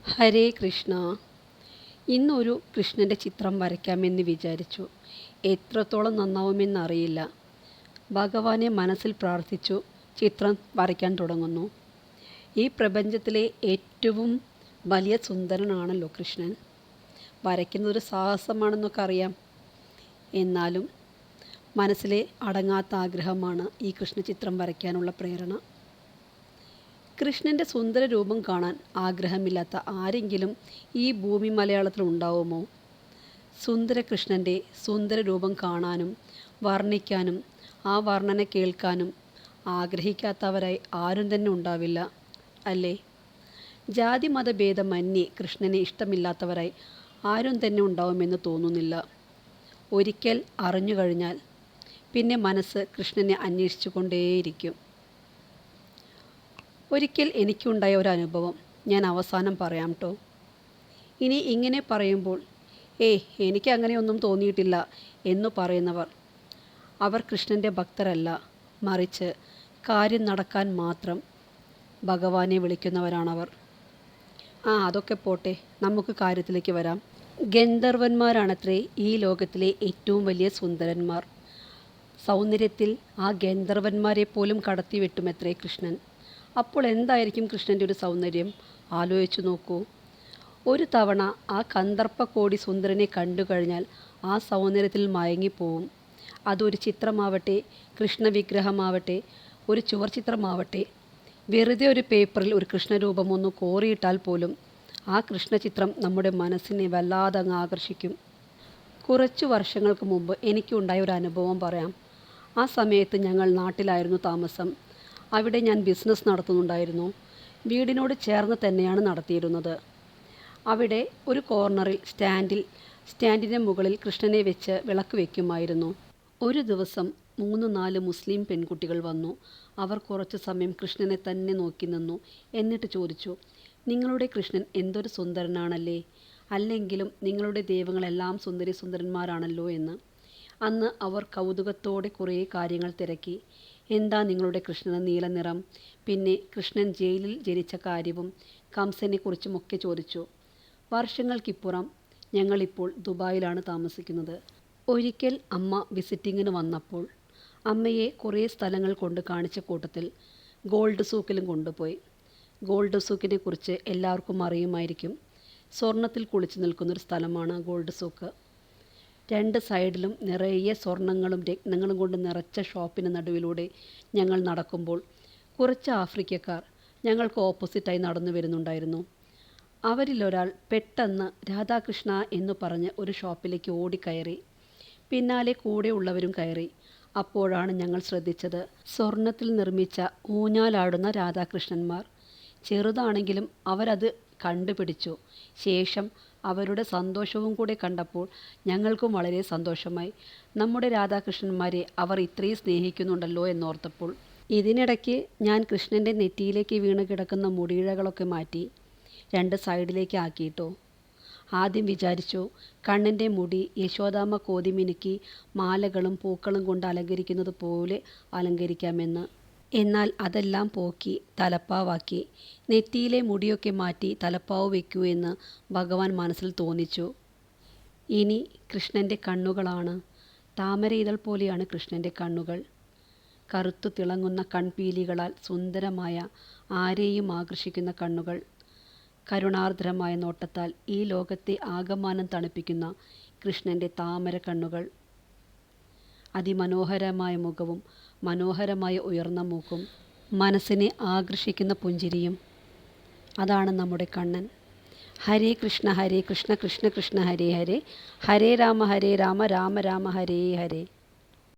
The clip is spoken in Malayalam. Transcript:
ഹരേ കൃഷ്ണ. ഇന്നൊരു കൃഷ്ണൻ്റെ ചിത്രം വരയ്ക്കാമെന്ന് വിചാരിച്ചു. എത്രത്തോളം നന്നാവുമെന്നറിയില്ല. ഭഗവാനെ മനസ്സിൽ പ്രാർത്ഥിച്ചു ചിത്രം വരയ്ക്കാൻ തുടങ്ങുന്നു. ഈ പ്രപഞ്ചത്തിലെ ഏറ്റവും വലിയ സുന്ദരനാണല്ലോ കൃഷ്ണൻ. വരയ്ക്കുന്നതൊരു സാഹസമാണെന്നൊക്കെ അറിയാം. എന്നാലും മനസ്സിലെ അടങ്ങാത്ത ആഗ്രഹമാണ് ഈ കൃഷ്ണചിത്രം വരയ്ക്കാനുള്ള പ്രേരണ. കൃഷ്ണൻ്റെ സുന്ദര രൂപം കാണാൻ ആഗ്രഹമില്ലാത്ത ആരെങ്കിലും ഈ ഭൂമി മലയാളത്തിൽ ഉണ്ടാവുമോ? സുന്ദര കൃഷ്ണൻ്റെ സുന്ദര രൂപം കാണാനും വർണ്ണിക്കാനും ആ വർണ്ണന കേൾക്കാനും ആഗ്രഹിക്കാത്തവരായി ആരും തന്നെ ഉണ്ടാവില്ല അല്ലേ? ജാതി മതഭേദമന്യേ കൃഷ്ണനെ ഇഷ്ടമില്ലാത്തവരായി ആരും തന്നെ ഉണ്ടാവുമെന്ന് തോന്നുന്നില്ല. ഒരിക്കൽ അറിഞ്ഞു കഴിഞ്ഞാൽ പിന്നെ മനസ്സ് കൃഷ്ണനെ അന്വേഷിച്ചു കൊണ്ടേയിരിക്കും. ഒരിക്കൽ എനിക്കുണ്ടായ ഒരു അനുഭവം ഞാൻ അവസാനം പറയാം ട്ടോ. ഇനി ഇങ്ങനെ പറയുമ്പോൾ എനിക്ക് അങ്ങനെയൊന്നും തോന്നിയിട്ടില്ല എന്നു പറയുന്നവർ അവർ കൃഷ്ണൻ്റെ ഭക്തരല്ല, മറിച്ച് കാര്യം നടക്കാൻ മാത്രം ഭഗവാനെ വിളിക്കുന്നവരാണവർ. അതൊക്കെ പോട്ടെ, നമുക്ക് കാര്യത്തിലേക്ക് വരാം. ഗന്ധർവന്മാരാണത്രേ ഈ ലോകത്തിലെ ഏറ്റവും വലിയ സുന്ദരന്മാർ. സൗന്ദര്യത്തിൽ ആ ഗന്ധർവന്മാരെ പോലും കടത്തി വെട്ടുമത്രേ കൃഷ്ണൻ. അപ്പോൾ എന്തായിരിക്കും കൃഷ്ണൻ്റെ ഒരു സൗന്ദര്യം? ആലോചിച്ചു നോക്കൂ. ഒരു തവണ ആ കന്ദർപ്പകോടി സുന്ദരനെ കണ്ടു കഴിഞ്ഞാൽ ആ സൗന്ദര്യത്തിൽ മയങ്ങിപ്പോവും. അതൊരു ചിത്രമാവട്ടെ, കൃഷ്ണവിഗ്രഹമാവട്ടെ, ഒരു ചുവർ ചിത്രമാവട്ടെ, വെറുതെ ഒരു പേപ്പറിൽ ഒരു കൃഷ്ണരൂപം ഒന്ന് കോറിയിട്ടാൽ പോലും ആ കൃഷ്ണചിത്രം നമ്മുടെ മനസ്സിനെ വല്ലാതെ അങ്ങ് ആകർഷിക്കും. കുറച്ചു വർഷങ്ങൾക്ക് മുമ്പ് എനിക്കുണ്ടായ ഒരു അനുഭവം പറയാം. ആ സമയത്ത് ഞങ്ങൾ നാട്ടിലായിരുന്നു താമസം. അവിടെ ഞാൻ ബിസിനസ് നടത്തുന്നുണ്ടായിരുന്നു. വീടിനോട് ചേർന്ന് തന്നെയാണ് നടത്തിയിരുന്നത്. അവിടെ ഒരു കോർണറിൽ സ്റ്റാൻഡിൻ്റെ മുകളിൽ കൃഷ്ണനെ വെച്ച് വിളക്ക് വയ്ക്കുമായിരുന്നു. ഒരു ദിവസം 3-4 മുസ്ലിം പെൺകുട്ടികൾ വന്നു. അവർ കുറച്ചു സമയം കൃഷ്ണനെ തന്നെ നോക്കി നിന്നു. എന്നിട്ട് ചോദിച്ചു, നിങ്ങളുടെ കൃഷ്ണൻ എന്തൊരു സുന്ദരനാണല്ലേ, അല്ലെങ്കിലും നിങ്ങളുടെ ദൈവങ്ങളെല്ലാം സുന്ദരി സുന്ദരന്മാരാണല്ലോ എന്ന്. അന്ന് അവർ കൗതുകത്തോടെ കുറേ കാര്യങ്ങൾ തിരക്കി. എന്താ നിങ്ങളുടെ കൃഷ്ണന് നീല നിറം? പിന്നെ കൃഷ്ണൻ ജയിലിൽ ജനിച്ച കാര്യവും കംസനെക്കുറിച്ചുമൊക്കെ ചോദിച്ചു. വർഷങ്ങൾക്കിപ്പുറം ഞങ്ങളിപ്പോൾ ദുബായിലാണ് താമസിക്കുന്നത്. ഒരിക്കൽ അമ്മ വിസിറ്റിങ്ങിന് വന്നപ്പോൾ അമ്മയെ കുറേ സ്ഥലങ്ങൾ കൊണ്ട് കാണിച്ച കൂട്ടത്തിൽ ഗോൾഡ് സൂക്കിലും കൊണ്ടുപോയി. ഗോൾഡ് സൂക്കിനെ കുറിച്ച് എല്ലാവർക്കും അറിയുമായിരിക്കും. സ്വർണത്തിൽ കുളിച്ചു നിൽക്കുന്നൊരു സ്ഥലമാണ് ഗോൾഡ് സൂക്ക്. 2 സൈഡിലും നിറയെ സ്വർണങ്ങളും രത്നങ്ങളും കൊണ്ട് നിറച്ച ഷോപ്പിന് നടുവിലൂടെ ഞങ്ങൾ നടക്കുമ്പോൾ കുറച്ച് ആഫ്രിക്കക്കാർ ഞങ്ങൾക്ക് ഓപ്പോസിറ്റായി നടന്നു വരുന്നുണ്ടായിരുന്നു. അവരിലൊരാൾ പെട്ടെന്ന് രാധാകൃഷ്ണ എന്ന് പറഞ്ഞ് ഒരു ഷോപ്പിലേക്ക് ഓടിക്കയറി. പിന്നാലെ കൂടെ ഉള്ളവരും കയറി. അപ്പോഴാണ് ഞങ്ങൾ ശ്രദ്ധിച്ചത്, സ്വർണത്തിൽ നിർമ്മിച്ച ഊഞ്ഞാലാടുന്ന രാധാകൃഷ്ണന്മാർ. ചെറുതാണെങ്കിലും അവരത് കണ്ടുപിടിച്ചു. ശേഷം അവരുടെ സന്തോഷവും കൂടെ കണ്ടപ്പോൾ ഞങ്ങൾക്കും വളരെ സന്തോഷമായി. നമ്മുടെ രാധാകൃഷ്ണന്മാരെ അവർ ഇത്രയും സ്നേഹിക്കുന്നുണ്ടല്ലോ എന്നോർത്തപ്പോൾ. ഇതിനിടയ്ക്ക് ഞാൻ കൃഷ്ണൻ്റെ നെറ്റിയിലേക്ക് വീണ് കിടക്കുന്ന മുടിയിഴകളൊക്കെ മാറ്റി 2 സൈഡിലേക്ക് ആക്കിയിട്ടോ. ആദ്യം വിചാരിച്ചു കണ്ണൻ്റെ മുടി യശോദാമ്മ കോതിമിനുക്കി മാലകളും പൂക്കളും കൊണ്ട് അലങ്കരിക്കുന്നത് പോലെ അലങ്കരിക്കാമെന്ന്. എന്നാൽ അതെല്ലാം പോക്കി തലപ്പാവാക്കി. നെറ്റിയിലെ മുടിയൊക്കെ മാറ്റി തലപ്പാവ് വയ്ക്കൂ എന്ന് ഭഗവാൻ മനസ്സിൽ തോന്നിച്ചു. ഇനി കൃഷ്ണൻ്റെ കണ്ണുകളാണ്. താമര ഇതൾ പോലെയാണ് കൃഷ്ണൻ്റെ കണ്ണുകൾ. കറുത്തു തിളങ്ങുന്ന കൺപീലികളാൽ സുന്ദരമായ, ആരെയും ആകർഷിക്കുന്ന കണ്ണുകൾ. കരുണാർദ്രമായ നോട്ടത്താൽ ഈ ലോകത്തെ ആകമാനം തണുപ്പിക്കുന്ന കൃഷ്ണൻ്റെ താമര കണ്ണുകൾ. അതിമനോഹരമായ മുഖവും മനോഹരമായ ഉയർന്ന മൂക്കും മനസ്സിനെ ആകർഷിക്കുന്ന പുഞ്ചിരിയും. അതാണ് നമ്മുടെ കണ്ണൻ. ഹരേ കൃഷ്ണ കൃഷ്ണ കൃഷ്ണ ഹരേ ഹരേ, ഹരേ രാമ രാമ രാമ ഹരേ ഹരേ.